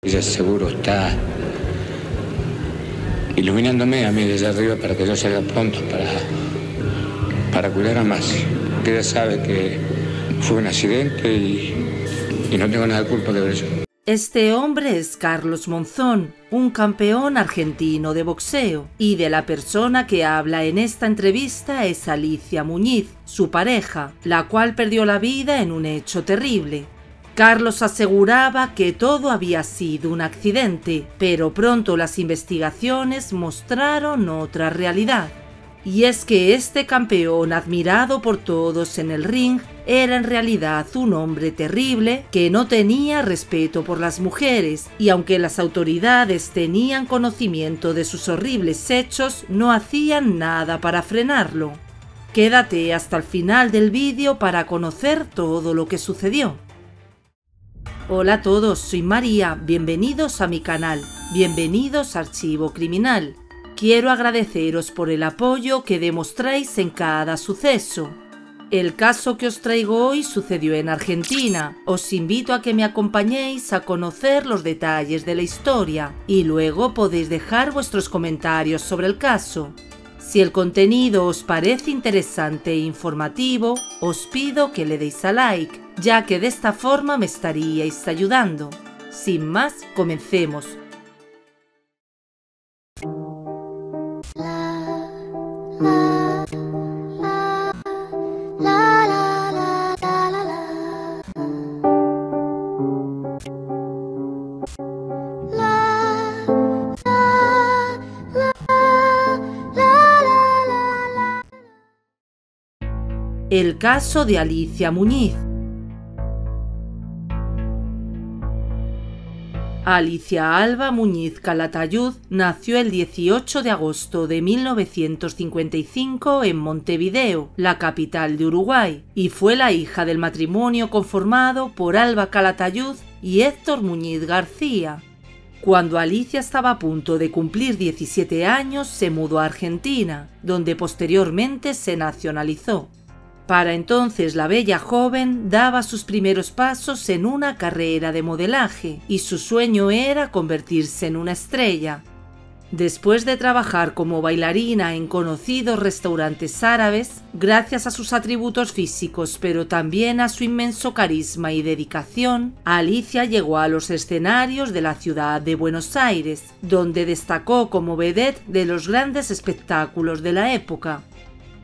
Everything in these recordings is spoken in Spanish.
Ella seguro está iluminándome a mí desde arriba para que yo salga pronto para cuidar a Masi. Porque ella sabe que fue un accidente y no tengo nada de culpa de eso. Este hombre es Carlos Monzón, un campeón argentino de boxeo, y de la persona que habla en esta entrevista es Alicia Muñiz, su pareja, la cual perdió la vida en un hecho terrible. Carlos aseguraba que todo había sido un accidente, pero pronto las investigaciones mostraron otra realidad. Y es que este campeón, admirado por todos en el ring, era en realidad un hombre terrible que no tenía respeto por las mujeres, y aunque las autoridades tenían conocimiento de sus horribles hechos, no hacían nada para frenarlo. Quédate hasta el final del vídeo para conocer todo lo que sucedió. Hola a todos, soy María, bienvenidos a mi canal, bienvenidos a Archivo Criminal. Quiero agradeceros por el apoyo que demostráis en cada suceso. El caso que os traigo hoy sucedió en Argentina. Os invito a que me acompañéis a conocer los detalles de la historia y luego podéis dejar vuestros comentarios sobre el caso. Si el contenido os parece interesante e informativo, os pido que le deis a like, ya que de esta forma me estaríais ayudando. Sin más, comencemos. El caso de Alicia Muñiz. Alicia Alba Muñiz Calatayud nació el 18 de agosto de 1955 en Montevideo, la capital de Uruguay, y fue la hija del matrimonio conformado por Alba Calatayud y Héctor Muñiz García. Cuando Alicia estaba a punto de cumplir 17 años, se mudó a Argentina, donde posteriormente se nacionalizó. Para entonces la bella joven daba sus primeros pasos en una carrera de modelaje y su sueño era convertirse en una estrella. Después de trabajar como bailarina en conocidos restaurantes árabes, gracias a sus atributos físicos pero también a su inmenso carisma y dedicación, Alicia llegó a los escenarios de la ciudad de Buenos Aires, donde destacó como vedette de los grandes espectáculos de la época.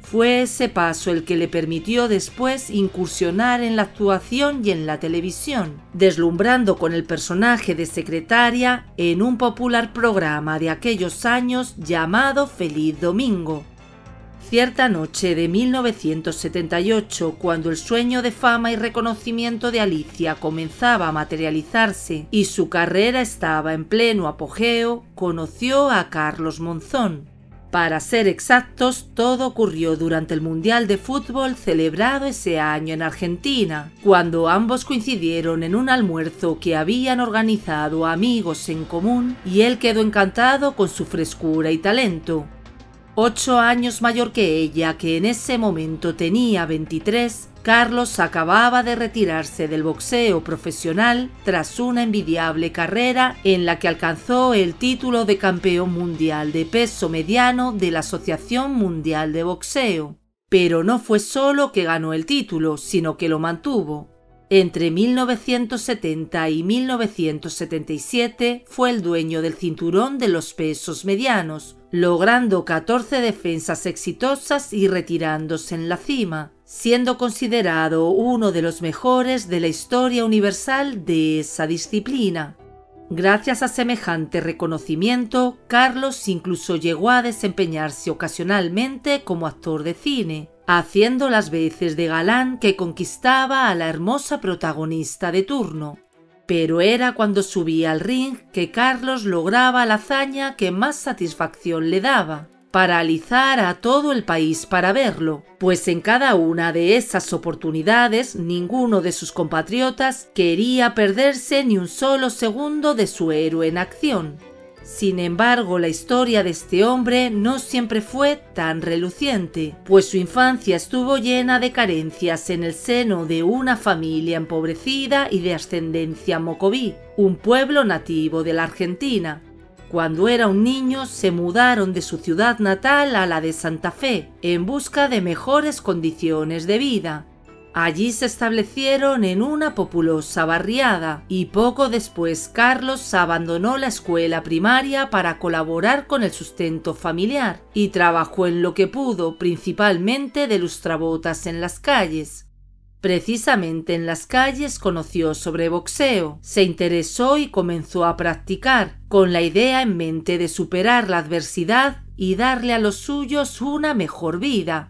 Fue ese paso el que le permitió después incursionar en la actuación y en la televisión, deslumbrando con el personaje de secretaria en un popular programa de aquellos años llamado Feliz Domingo. Cierta noche de 1978, cuando el sueño de fama y reconocimiento de Alicia comenzaba a materializarse y su carrera estaba en pleno apogeo, conoció a Carlos Monzón. Para ser exactos, todo ocurrió durante el Mundial de Fútbol celebrado ese año en Argentina, cuando ambos coincidieron en un almuerzo que habían organizado amigos en común y él quedó encantado con su frescura y talento. 8 años mayor que ella, que en ese momento tenía 23, Carlos acababa de retirarse del boxeo profesional tras una envidiable carrera en la que alcanzó el título de campeón mundial de peso mediano de la Asociación Mundial de Boxeo. Pero no fue solo que ganó el título, sino que lo mantuvo. Entre 1970 y 1977 fue el dueño del cinturón de los pesos medianos, logrando 14 defensas exitosas y retirándose en la cima, siendo considerado uno de los mejores de la historia universal de esa disciplina. Gracias a semejante reconocimiento, Carlos incluso llegó a desempeñarse ocasionalmente como actor de cine, haciendo las veces de galán que conquistaba a la hermosa protagonista de turno. Pero era cuando subía al ring que Carlos lograba la hazaña que más satisfacción le daba: paralizar a todo el país para verlo, pues en cada una de esas oportunidades ninguno de sus compatriotas quería perderse ni un solo segundo de su héroe en acción. Sin embargo, la historia de este hombre no siempre fue tan reluciente, pues su infancia estuvo llena de carencias en el seno de una familia empobrecida y de ascendencia mocoví, un pueblo nativo de la Argentina. Cuando era un niño se mudaron de su ciudad natal a la de Santa Fe, en busca de mejores condiciones de vida. Allí se establecieron en una populosa barriada y poco después Carlos abandonó la escuela primaria para colaborar con el sustento familiar y trabajó en lo que pudo, principalmente de lustrabotas en las calles. Precisamente en las calles conoció sobre boxeo, se interesó y comenzó a practicar, con la idea en mente de superar la adversidad y darle a los suyos una mejor vida.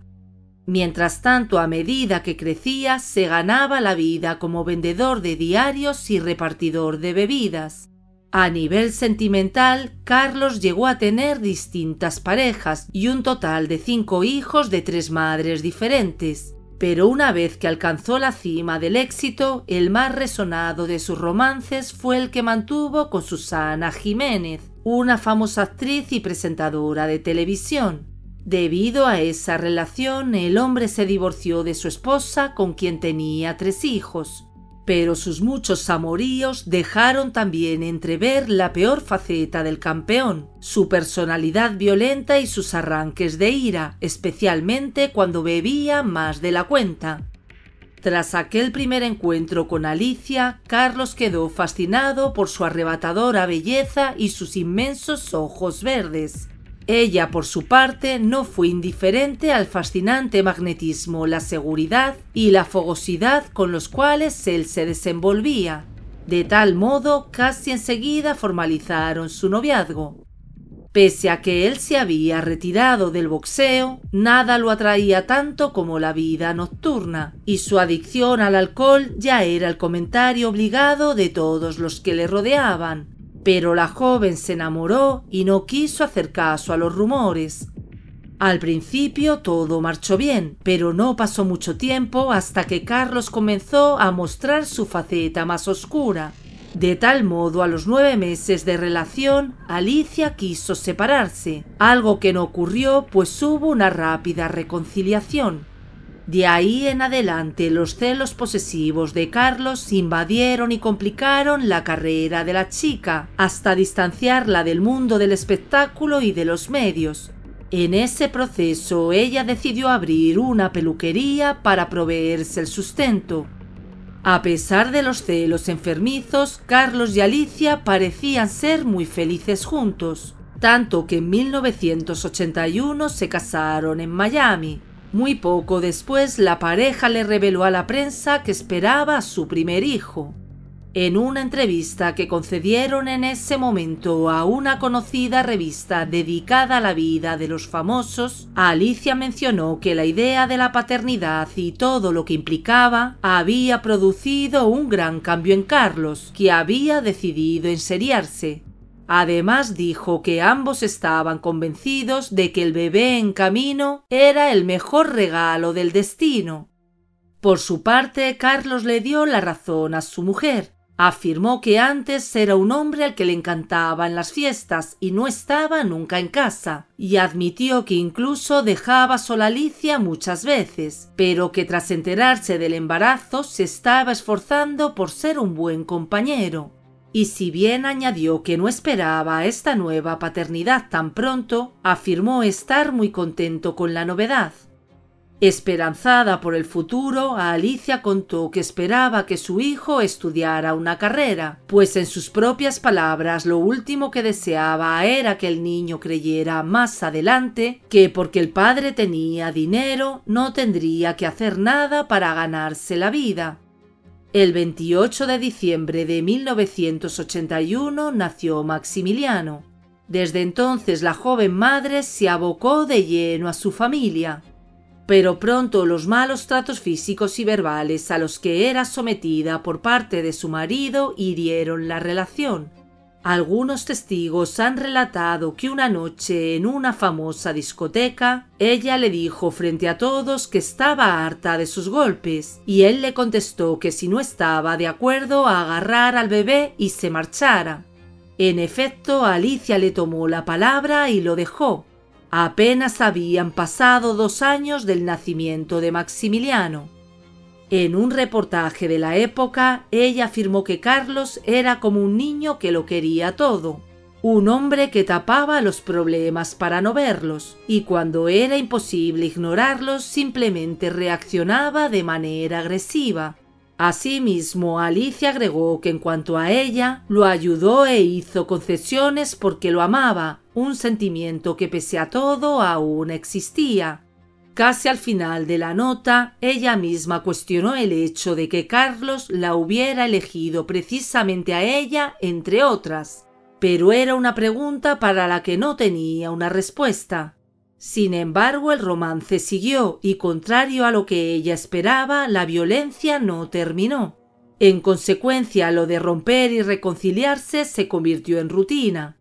Mientras tanto, a medida que crecía, se ganaba la vida como vendedor de diarios y repartidor de bebidas. A nivel sentimental, Carlos llegó a tener distintas parejas y un total de 5 hijos de 3 madres diferentes. Pero una vez que alcanzó la cima del éxito, el más resonado de sus romances fue el que mantuvo con Susana Jiménez, una famosa actriz y presentadora de televisión. Debido a esa relación, el hombre se divorció de su esposa, con quien tenía 3 hijos. Pero sus muchos amoríos dejaron también entrever la peor faceta del campeón, su personalidad violenta y sus arranques de ira, especialmente cuando bebía más de la cuenta. Tras aquel primer encuentro con Alicia, Carlos quedó fascinado por su arrebatadora belleza y sus inmensos ojos verdes. Ella, por su parte, no fue indiferente al fascinante magnetismo, la seguridad y la fogosidad con los cuales él se desenvolvía. De tal modo, casi enseguida formalizaron su noviazgo. Pese a que él se había retirado del boxeo, nada lo atraía tanto como la vida nocturna, y su adicción al alcohol ya era el comentario obligado de todos los que le rodeaban. Pero la joven se enamoró y no quiso hacer caso a los rumores. Al principio todo marchó bien, pero no pasó mucho tiempo hasta que Carlos comenzó a mostrar su faceta más oscura. De tal modo, a los 9 meses de relación, Alicia quiso separarse, algo que no ocurrió pues hubo una rápida reconciliación. De ahí en adelante, los celos posesivos de Carlos invadieron y complicaron la carrera de la chica, hasta distanciarla del mundo del espectáculo y de los medios. En ese proceso, ella decidió abrir una peluquería para proveerse el sustento. A pesar de los celos enfermizos, Carlos y Alicia parecían ser muy felices juntos, tanto que en 1981 se casaron en Miami. Muy poco después, la pareja le reveló a la prensa que esperaba a su primer hijo. En una entrevista que concedieron en ese momento a una conocida revista dedicada a la vida de los famosos, Alicia mencionó que la idea de la paternidad y todo lo que implicaba había producido un gran cambio en Carlos, que había decidido enseriarse. Además dijo que ambos estaban convencidos de que el bebé en camino era el mejor regalo del destino. Por su parte, Carlos le dio la razón a su mujer. Afirmó que antes era un hombre al que le encantaban las fiestas y no estaba nunca en casa, y admitió que incluso dejaba sola a Alicia muchas veces, pero que tras enterarse del embarazo se estaba esforzando por ser un buen compañero. Y si bien añadió que no esperaba esta nueva paternidad tan pronto, afirmó estar muy contento con la novedad. Esperanzada por el futuro, a Alicia contó que esperaba que su hijo estudiara una carrera, pues en sus propias palabras lo último que deseaba era que el niño creyera más adelante que porque el padre tenía dinero no tendría que hacer nada para ganarse la vida. El 28 de diciembre de 1981 nació Maximiliano. Desde entonces la joven madre se abocó de lleno a su familia. Pero pronto los malos tratos físicos y verbales a los que era sometida por parte de su marido hirieron la relación. Algunos testigos han relatado que una noche en una famosa discoteca, ella le dijo frente a todos que estaba harta de sus golpes, y él le contestó que si no estaba de acuerdo a agarrar al bebé y se marchara. En efecto, Alicia le tomó la palabra y lo dejó. Apenas habían pasado 2 años del nacimiento de Maximiliano. En un reportaje de la época, ella afirmó que Carlos era como un niño que lo quería todo, un hombre que tapaba los problemas para no verlos, y cuando era imposible ignorarlos, simplemente reaccionaba de manera agresiva. Asimismo, Alicia agregó que en cuanto a ella, lo ayudó e hizo concesiones porque lo amaba, un sentimiento que pese a todo aún existía. Casi al final de la nota, ella misma cuestionó el hecho de que Carlos la hubiera elegido precisamente a ella, entre otras, pero era una pregunta para la que no tenía una respuesta. Sin embargo, el romance siguió y, contrario a lo que ella esperaba, la violencia no terminó. En consecuencia, lo de romper y reconciliarse se convirtió en rutina.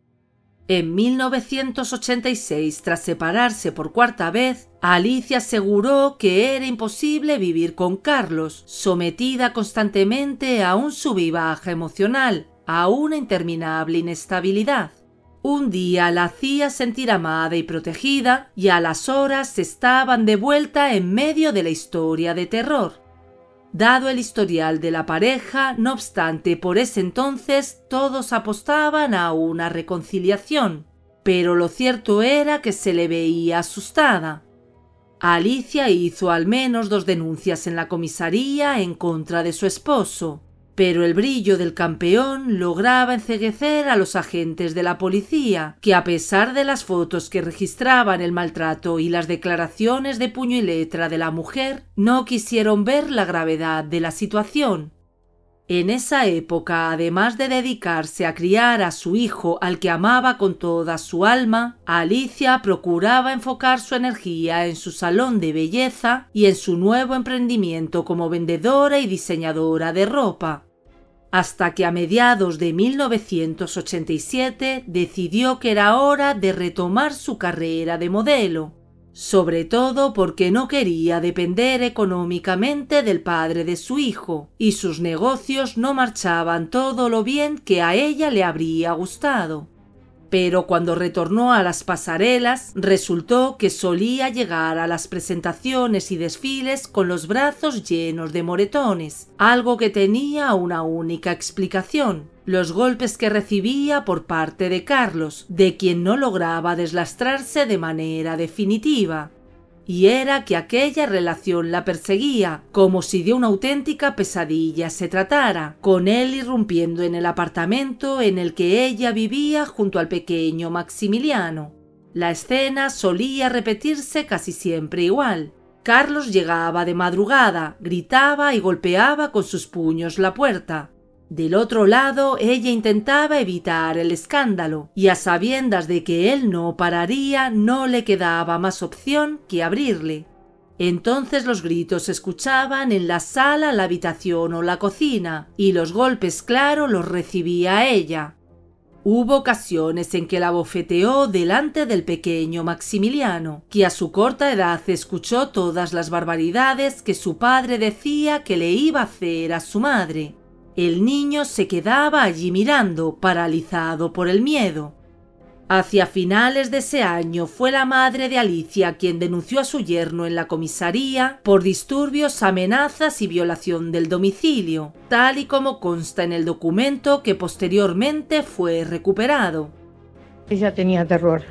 En 1986, tras separarse por 4ª vez, Alicia aseguró que era imposible vivir con Carlos, sometida constantemente a un sub y baja emocional, a una interminable inestabilidad. Un día la hacía sentir amada y protegida, y a las horas estaban de vuelta en medio de la historia de terror. Dado el historial de la pareja, no obstante, por ese entonces todos apostaban a una reconciliación, pero lo cierto era que se le veía asustada. Alicia hizo al menos 2 denuncias en la comisaría en contra de su esposo, pero el brillo del campeón lograba enceguecer a los agentes de la policía, que a pesar de las fotos que registraban el maltrato y las declaraciones de puño y letra de la mujer, no quisieron ver la gravedad de la situación. En esa época, además de dedicarse a criar a su hijo al que amaba con toda su alma, Alicia procuraba enfocar su energía en su salón de belleza y en su nuevo emprendimiento como vendedora y diseñadora de ropa. Hasta que a mediados de 1987 decidió que era hora de retomar su carrera de modelo, sobre todo porque no quería depender económicamente del padre de su hijo, y sus negocios no marchaban todo lo bien que a ella le habría gustado. Pero cuando retornó a las pasarelas, resultó que solía llegar a las presentaciones y desfiles con los brazos llenos de moretones, algo que tenía una única explicación: los golpes que recibía por parte de Carlos, de quien no lograba deslastrarse de manera definitiva. Y era que aquella relación la perseguía, como si de una auténtica pesadilla se tratara, con él irrumpiendo en el apartamento en el que ella vivía junto al pequeño Maximiliano. La escena solía repetirse casi siempre igual. Carlos llegaba de madrugada, gritaba y golpeaba con sus puños la puerta. Del otro lado, ella intentaba evitar el escándalo, y a sabiendas de que él no pararía, no le quedaba más opción que abrirle. Entonces los gritos se escuchaban en la sala, la habitación o la cocina, y los golpes, claro, los recibía ella. Hubo ocasiones en que la bofeteó delante del pequeño Maximiliano, que a su corta edad escuchó todas las barbaridades que su padre decía que le iba a hacer a su madre. El niño se quedaba allí mirando, paralizado por el miedo. Hacia finales de ese año fue la madre de Alicia quien denunció a su yerno en la comisaría por disturbios, amenazas y violación del domicilio, tal y como consta en el documento que posteriormente fue recuperado. Ella tenía terror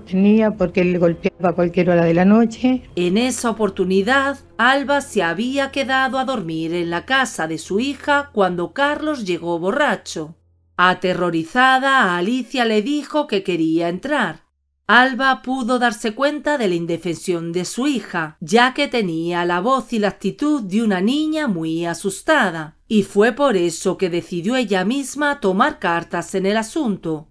tenía porque él le golpeaba a cualquier hora de la noche. En esa oportunidad, Alba se había quedado a dormir en la casa de su hija cuando Carlos llegó borracho. Aterrorizada, Alicia le dijo que quería entrar. Alba pudo darse cuenta de la indefensión de su hija, ya que tenía la voz y la actitud de una niña muy asustada, y fue por eso que decidió ella misma tomar cartas en el asunto.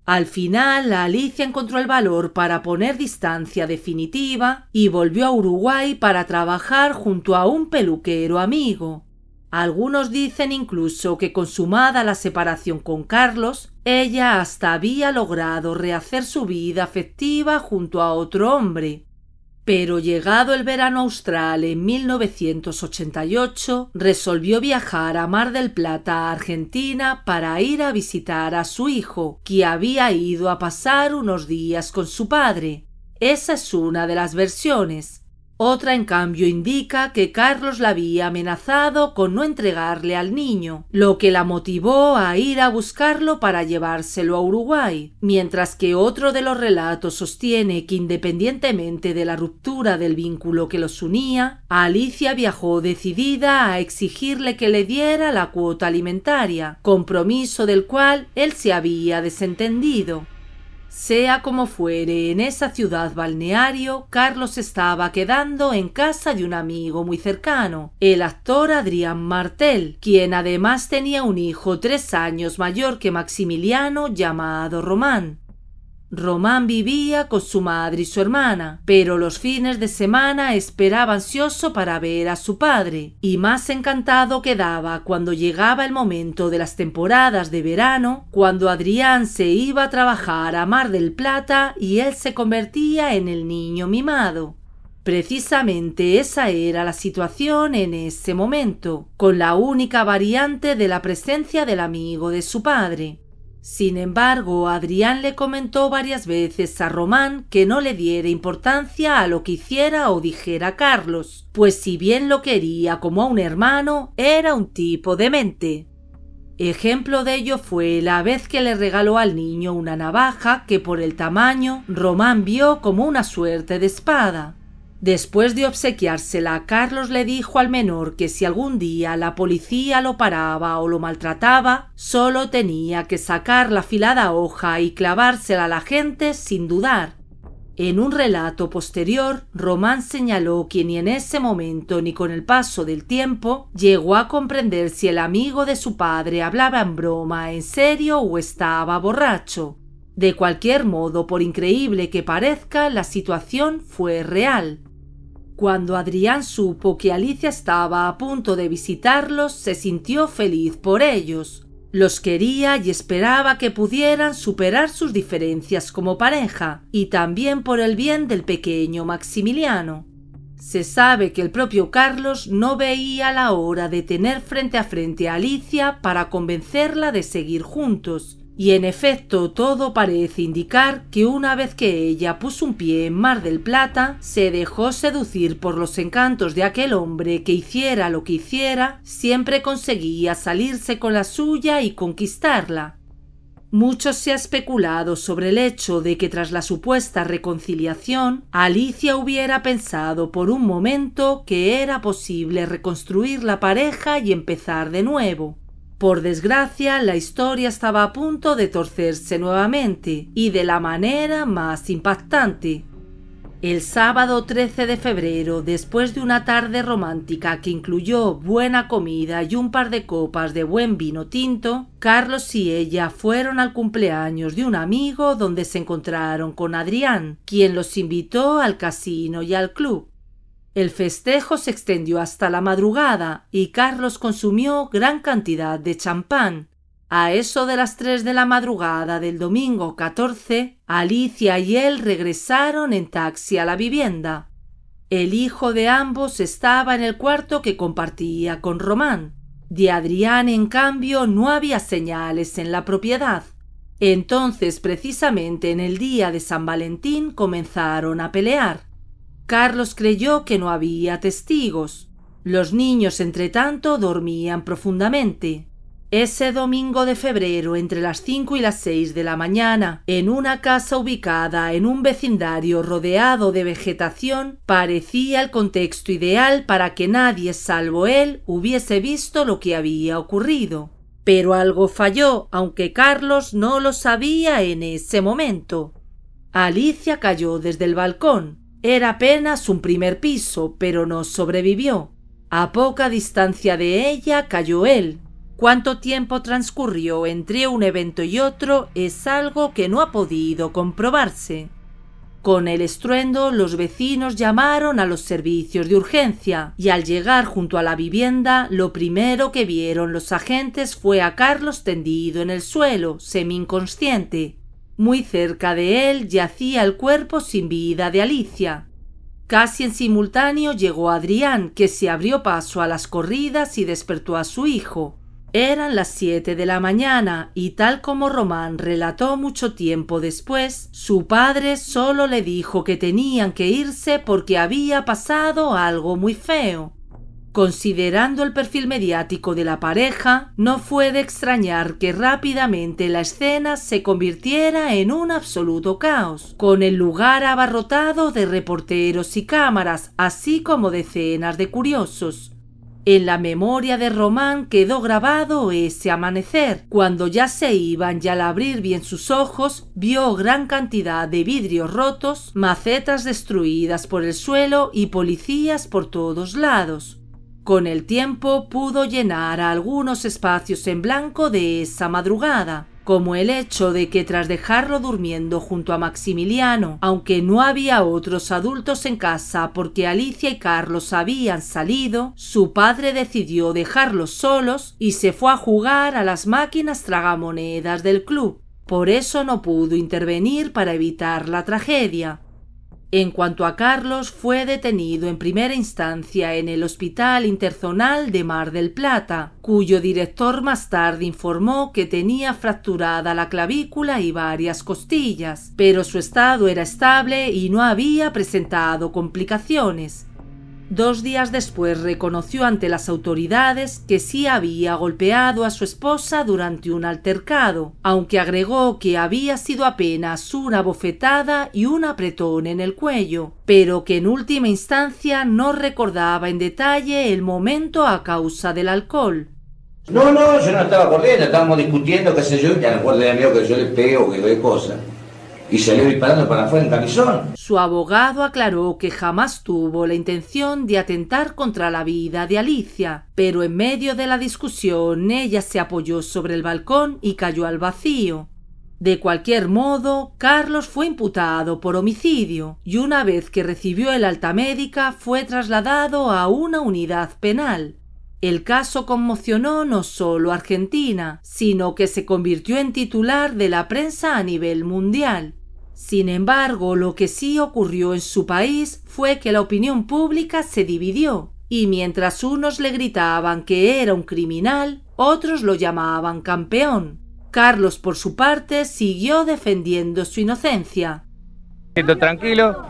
Al final, Alicia encontró el valor para poner distancia definitiva y volvió a Uruguay para trabajar junto a un peluquero amigo. Algunos dicen incluso que, consumada la separación con Carlos, ella hasta había logrado rehacer su vida afectiva junto a otro hombre. Pero llegado el verano austral en 1988, resolvió viajar a Mar del Plata, Argentina, para ir a visitar a su hijo, que había ido a pasar unos días con su padre. Esa es una de las versiones. Otra, en cambio, indica que Carlos la había amenazado con no entregarle al niño, lo que la motivó a ir a buscarlo para llevárselo a Uruguay, mientras que otro de los relatos sostiene que, independientemente de la ruptura del vínculo que los unía, Alicia viajó decidida a exigirle que le diera la cuota alimentaria, compromiso del cual él se había desentendido. Sea como fuere, en esa ciudad balneario, Carlos estaba quedando en casa de un amigo muy cercano, el actor Adrián Martel, quien además tenía un hijo 3 años mayor que Maximiliano llamado Román. Román vivía con su madre y su hermana, pero los fines de semana esperaba ansioso para ver a su padre, y más encantado quedaba cuando llegaba el momento de las temporadas de verano, cuando Adrián se iba a trabajar a Mar del Plata y él se convertía en el niño mimado. Precisamente esa era la situación en ese momento, con la única variante de la presencia del amigo de su padre. Sin embargo, Adrián le comentó varias veces a Román que no le diera importancia a lo que hiciera o dijera Carlos, pues si bien lo quería como a un hermano, era un tipo demente. Ejemplo de ello fue la vez que le regaló al niño una navaja que por el tamaño Román vio como una suerte de espada. Después de obsequiársela, Carlos le dijo al menor que si algún día la policía lo paraba o lo maltrataba, solo tenía que sacar la afilada hoja y clavársela a la gente sin dudar. En un relato posterior, Román señaló que ni en ese momento ni con el paso del tiempo llegó a comprender si el amigo de su padre hablaba en broma, en serio o estaba borracho. De cualquier modo, por increíble que parezca, la situación fue real. Cuando Adrián supo que Alicia estaba a punto de visitarlos, se sintió feliz por ellos. Los quería y esperaba que pudieran superar sus diferencias como pareja, y también por el bien del pequeño Maximiliano. Se sabe que el propio Carlos no veía la hora de tener frente a frente a Alicia para convencerla de seguir juntos. Y en efecto todo parece indicar que una vez que ella puso un pie en Mar del Plata, se dejó seducir por los encantos de aquel hombre que hiciera lo que hiciera, siempre conseguía salirse con la suya y conquistarla. Mucho se ha especulado sobre el hecho de que tras la supuesta reconciliación, Alicia hubiera pensado por un momento que era posible reconstruir la pareja y empezar de nuevo. Por desgracia, la historia estaba a punto de torcerse nuevamente, y de la manera más impactante. El sábado 13 de febrero, después de una tarde romántica que incluyó buena comida y un par de copas de buen vino tinto, Carlos y ella fueron al cumpleaños de un amigo donde se encontraron con Adrián, quien los invitó al casino y al club. El festejo se extendió hasta la madrugada y Carlos consumió gran cantidad de champán. A eso de las 3 de la madrugada del domingo 14, Alicia y él regresaron en taxi a la vivienda. El hijo de ambos estaba en el cuarto que compartía con Román. De Adrián, en cambio, no había señales en la propiedad. Entonces, precisamente en el día de San Valentín, comenzaron a pelear. Carlos creyó que no había testigos. Los niños, entretanto, dormían profundamente. Ese domingo de febrero, entre las 5 y las 6 de la mañana, en una casa ubicada en un vecindario rodeado de vegetación, parecía el contexto ideal para que nadie salvo él hubiese visto lo que había ocurrido. Pero algo falló, aunque Carlos no lo sabía en ese momento. Alicia cayó desde el balcón. Era apenas un primer piso, pero no sobrevivió. A poca distancia de ella cayó él. Cuánto tiempo transcurrió entre un evento y otro es algo que no ha podido comprobarse. Con el estruendo, los vecinos llamaron a los servicios de urgencia y al llegar junto a la vivienda, lo primero que vieron los agentes fue a Carlos tendido en el suelo, semi-inconsciente. Muy cerca de él yacía el cuerpo sin vida de Alicia. Casi en simultáneo llegó Adrián, que se abrió paso a las corridas y despertó a su hijo. Eran las 7 de la mañana y tal como Román relató mucho tiempo después, su padre solo le dijo que tenían que irse porque había pasado algo muy feo. Considerando el perfil mediático de la pareja, no fue de extrañar que rápidamente la escena se convirtiera en un absoluto caos, con el lugar abarrotado de reporteros y cámaras, así como decenas de curiosos. En la memoria de Román quedó grabado ese amanecer, cuando ya se iban y al abrir bien sus ojos, vio gran cantidad de vidrios rotos, macetas destruidas por el suelo y policías por todos lados. Con el tiempo pudo llenar algunos espacios en blanco de esa madrugada, como el hecho de que tras dejarlo durmiendo junto a Maximiliano, aunque no había otros adultos en casa porque Alicia y Carlos habían salido, su padre decidió dejarlos solos y se fue a jugar a las máquinas tragamonedas del club. Por eso no pudo intervenir para evitar la tragedia. En cuanto a Carlos, fue detenido en primera instancia en el Hospital Interzonal de Mar del Plata, cuyo director más tarde informó que tenía fracturada la clavícula y varias costillas, pero su estado era estable y no había presentado complicaciones. 2 días después reconoció ante las autoridades que sí había golpeado a su esposa durante un altercado, aunque agregó que había sido apenas una bofetada y un apretón en el cuello, pero que en última instancia no recordaba en detalle el momento a causa del alcohol. No, yo no estaba corriendo, estábamos discutiendo, qué sé yo, ya no recuerdo de amigo que yo le pego o que doy cosas. Y salió disparando para afuera en camisón. Su abogado aclaró que jamás tuvo la intención de atentar contra la vida de Alicia, pero en medio de la discusión ella se apoyó sobre el balcón y cayó al vacío. De cualquier modo, Carlos fue imputado por homicidio y una vez que recibió el alta médica fue trasladado a una unidad penal. El caso conmocionó no solo a Argentina, sino que se convirtió en titular de la prensa a nivel mundial. Sin embargo, lo que sí ocurrió en su país fue que la opinión pública se dividió, y mientras unos le gritaban que era un criminal, otros lo llamaban campeón. Carlos, por su parte, siguió defendiendo su inocencia. Siento tranquilo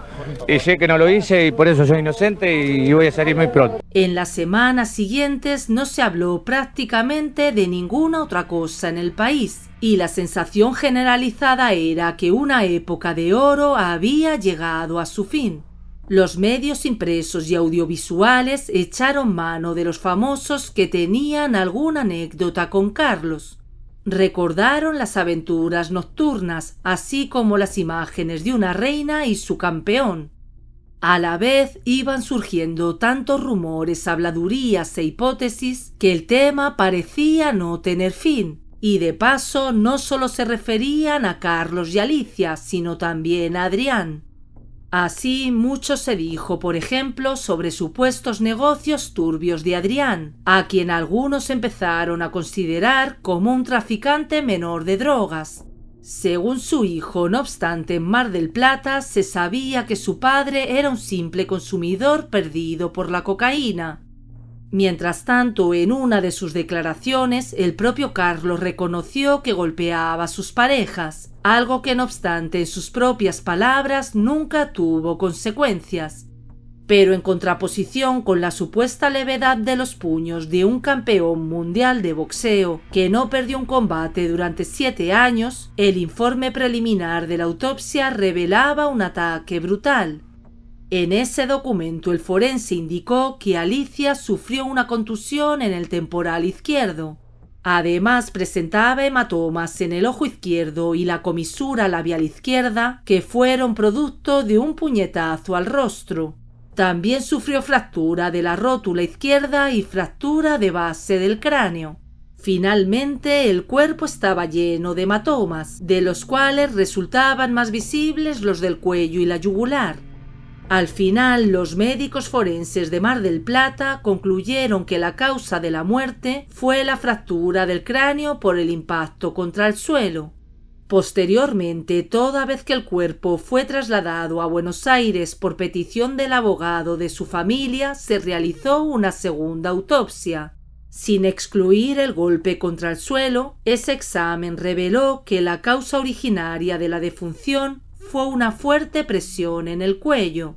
y sé que no lo hice y por eso soy inocente y voy a salir muy pronto. En las semanas siguientes no se habló prácticamente de ninguna otra cosa en el país y la sensación generalizada era que una época de oro había llegado a su fin. Los medios impresos y audiovisuales echaron mano de los famosos que tenían alguna anécdota con Carlos. Recordaron las aventuras nocturnas, así como las imágenes de una reina y su campeón. A la vez iban surgiendo tantos rumores, habladurías e hipótesis que el tema parecía no tener fin, y de paso no solo se referían a Carlos y Alicia, sino también a Adrián. Así mucho se dijo, por ejemplo, sobre supuestos negocios turbios de Adrián, a quien algunos empezaron a considerar como un traficante menor de drogas. Según su hijo, no obstante, en Mar del Plata se sabía que su padre era un simple consumidor perdido por la cocaína. Mientras tanto, en una de sus declaraciones, el propio Carlos reconoció que golpeaba a sus parejas, algo que no obstante en sus propias palabras nunca tuvo consecuencias. Pero en contraposición con la supuesta levedad de los puños de un campeón mundial de boxeo que no perdió un combate durante 7 años, el informe preliminar de la autopsia revelaba un ataque brutal. En ese documento el forense indicó que Alicia sufrió una contusión en el temporal izquierdo. Además presentaba hematomas en el ojo izquierdo y la comisura labial izquierda que fueron producto de un puñetazo al rostro. También sufrió fractura de la rótula izquierda y fractura de base del cráneo. Finalmente, el cuerpo estaba lleno de hematomas, de los cuales resultaban más visibles los del cuello y la yugular. Al final, los médicos forenses de Mar del Plata concluyeron que la causa de la muerte fue la fractura del cráneo por el impacto contra el suelo. Posteriormente, toda vez que el cuerpo fue trasladado a Buenos Aires por petición del abogado de su familia, se realizó una segunda autopsia. Sin excluir el golpe contra el suelo, ese examen reveló que la causa originaria de la defunción fue una fuerte presión en el cuello.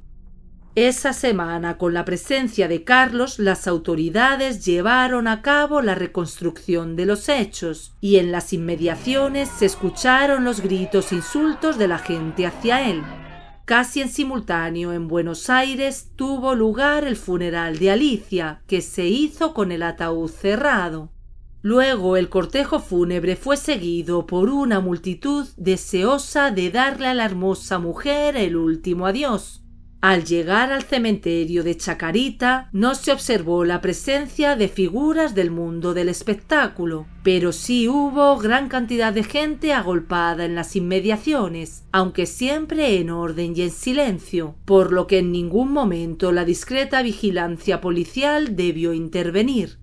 Esa semana, con la presencia de Carlos, las autoridades llevaron a cabo la reconstrucción de los hechos, y en las inmediaciones se escucharon los gritos e insultos de la gente hacia él. Casi en simultáneo en Buenos Aires tuvo lugar el funeral de Alicia, que se hizo con el ataúd cerrado. Luego el cortejo fúnebre fue seguido por una multitud deseosa de darle a la hermosa mujer el último adiós. Al llegar al cementerio de Chacarita no se observó la presencia de figuras del mundo del espectáculo, pero sí hubo gran cantidad de gente agolpada en las inmediaciones, aunque siempre en orden y en silencio, por lo que en ningún momento la discreta vigilancia policial debió intervenir.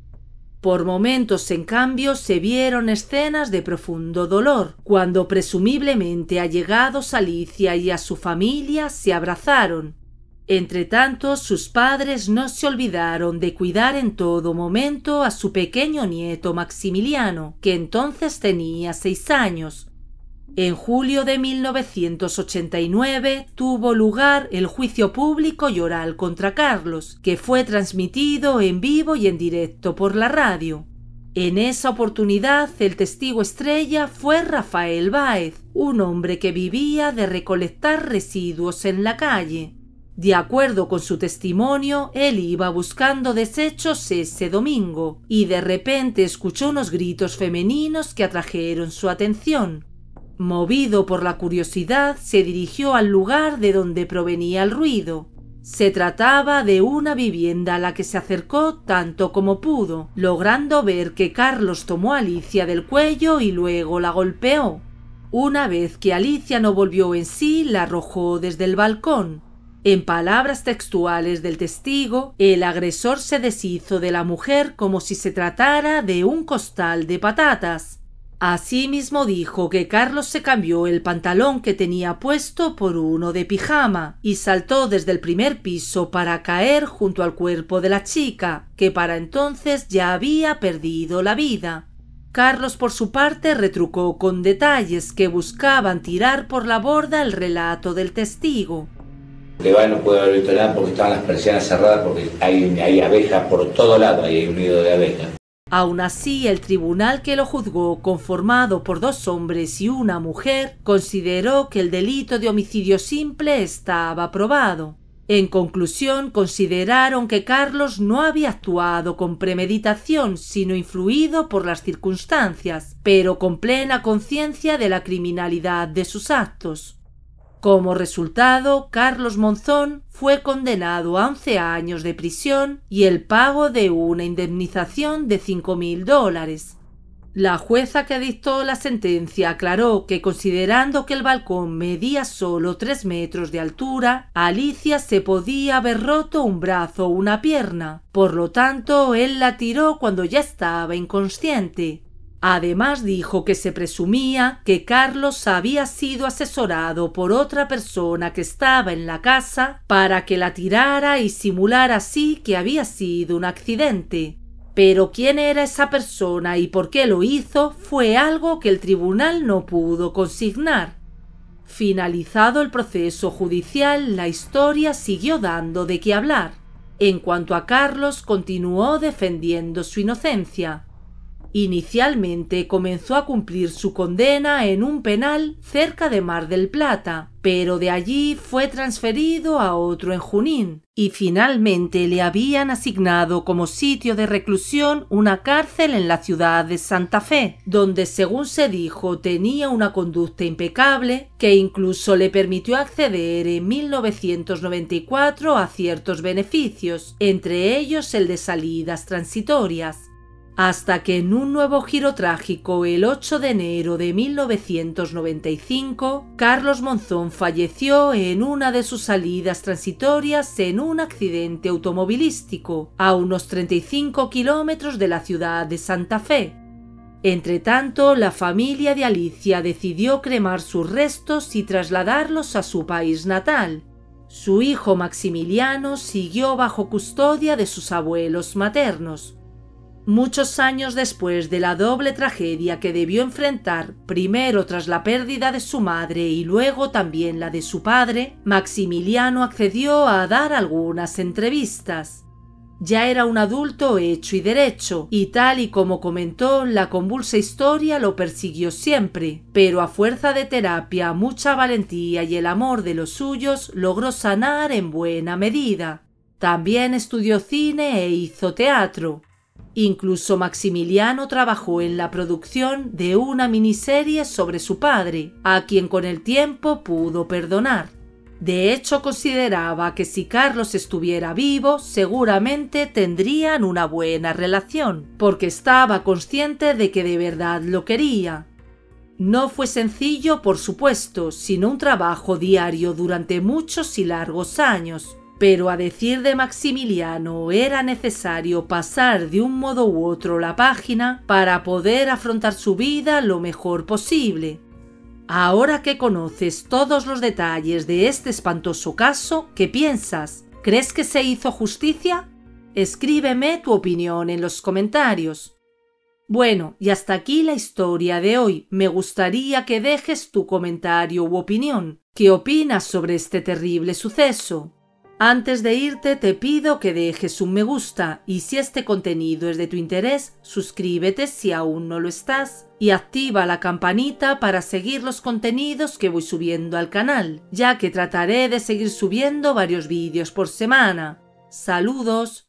Por momentos, en cambio, se vieron escenas de profundo dolor, cuando presumiblemente allegados a Alicia y a su familia se abrazaron. Entretanto, sus padres no se olvidaron de cuidar en todo momento a su pequeño nieto Maximiliano, que entonces tenía 6 años. En julio de 1989 tuvo lugar el juicio público y oral contra Carlos, que fue transmitido en vivo y en directo por la radio. En esa oportunidad, el testigo estrella fue Rafael Báez, un hombre que vivía de recolectar residuos en la calle. De acuerdo con su testimonio, él iba buscando desechos ese domingo y de repente escuchó unos gritos femeninos que atrajeron su atención. Movido por la curiosidad, se dirigió al lugar de donde provenía el ruido. Se trataba de una vivienda a la que se acercó tanto como pudo, logrando ver que Carlos tomó a Alicia del cuello y luego la golpeó. Una vez que Alicia no volvió en sí, la arrojó desde el balcón. En palabras textuales del testigo, el agresor se deshizo de la mujer como si se tratara de un costal de patatas. Asimismo dijo que Carlos se cambió el pantalón que tenía puesto por uno de pijama y saltó desde el primer piso para caer junto al cuerpo de la chica, que para entonces ya había perdido la vida. Carlos, por su parte, retrucó con detalles que buscaban tirar por la borda el relato del testigo. Que no puede haber visto nada porque estaban las persianas cerradas, porque hay abejas por todo lado, hay un nido de abejas. Aún así, el tribunal que lo juzgó, conformado por 2 hombres y una mujer, consideró que el delito de homicidio simple estaba probado. En conclusión, consideraron que Carlos no había actuado con premeditación, sino influido por las circunstancias, pero con plena conciencia de la criminalidad de sus actos. Como resultado, Carlos Monzón fue condenado a 11 años de prisión y el pago de una indemnización de $5.000. La jueza que dictó la sentencia aclaró que, considerando que el balcón medía solo 3 metros de altura, a Alicia se podía haber roto un brazo o una pierna, por lo tanto él la tiró cuando ya estaba inconsciente. Además dijo que se presumía que Carlos había sido asesorado por otra persona que estaba en la casa para que la tirara y simular así que había sido un accidente. Pero quién era esa persona y por qué lo hizo fue algo que el tribunal no pudo consignar. Finalizado el proceso judicial, la historia siguió dando de qué hablar. En cuanto a Carlos, continuó defendiendo su inocencia. Inicialmente comenzó a cumplir su condena en un penal cerca de Mar del Plata, pero de allí fue transferido a otro en Junín, y finalmente le habían asignado como sitio de reclusión una cárcel en la ciudad de Santa Fe, donde, según se dijo, tenía una conducta impecable que incluso le permitió acceder en 1994 a ciertos beneficios, entre ellos el de salidas transitorias. Hasta que en un nuevo giro trágico, el 8 de enero de 1995, Carlos Monzón falleció en una de sus salidas transitorias en un accidente automovilístico, a unos 35 kilómetros de la ciudad de Santa Fe. Entretanto, la familia de Alicia decidió cremar sus restos y trasladarlos a su país natal. Su hijo Maximiliano siguió bajo custodia de sus abuelos maternos. Muchos años después de la doble tragedia que debió enfrentar, primero tras la pérdida de su madre y luego también la de su padre, Maximiliano accedió a dar algunas entrevistas. Ya era un adulto hecho y derecho, y tal y como comentó, la convulsa historia lo persiguió siempre, pero a fuerza de terapia, mucha valentía y el amor de los suyos, logró sanar en buena medida. También estudió cine e hizo teatro. Incluso Maximiliano trabajó en la producción de una miniserie sobre su padre, a quien con el tiempo pudo perdonar. De hecho, consideraba que si Carlos estuviera vivo, seguramente tendrían una buena relación, porque estaba consciente de que de verdad lo quería. No fue sencillo, por supuesto, sino un trabajo diario durante muchos y largos años. Pero a decir de Maximiliano, era necesario pasar de un modo u otro la página para poder afrontar su vida lo mejor posible. Ahora que conoces todos los detalles de este espantoso caso, ¿qué piensas? ¿Crees que se hizo justicia? Escríbeme tu opinión en los comentarios. Bueno, y hasta aquí la historia de hoy. Me gustaría que dejes tu comentario u opinión. ¿Qué opinas sobre este terrible suceso? Antes de irte te pido que dejes un me gusta y si este contenido es de tu interés, suscríbete si aún no lo estás y activa la campanita para seguir los contenidos que voy subiendo al canal, ya que trataré de seguir subiendo varios vídeos por semana. ¡Saludos!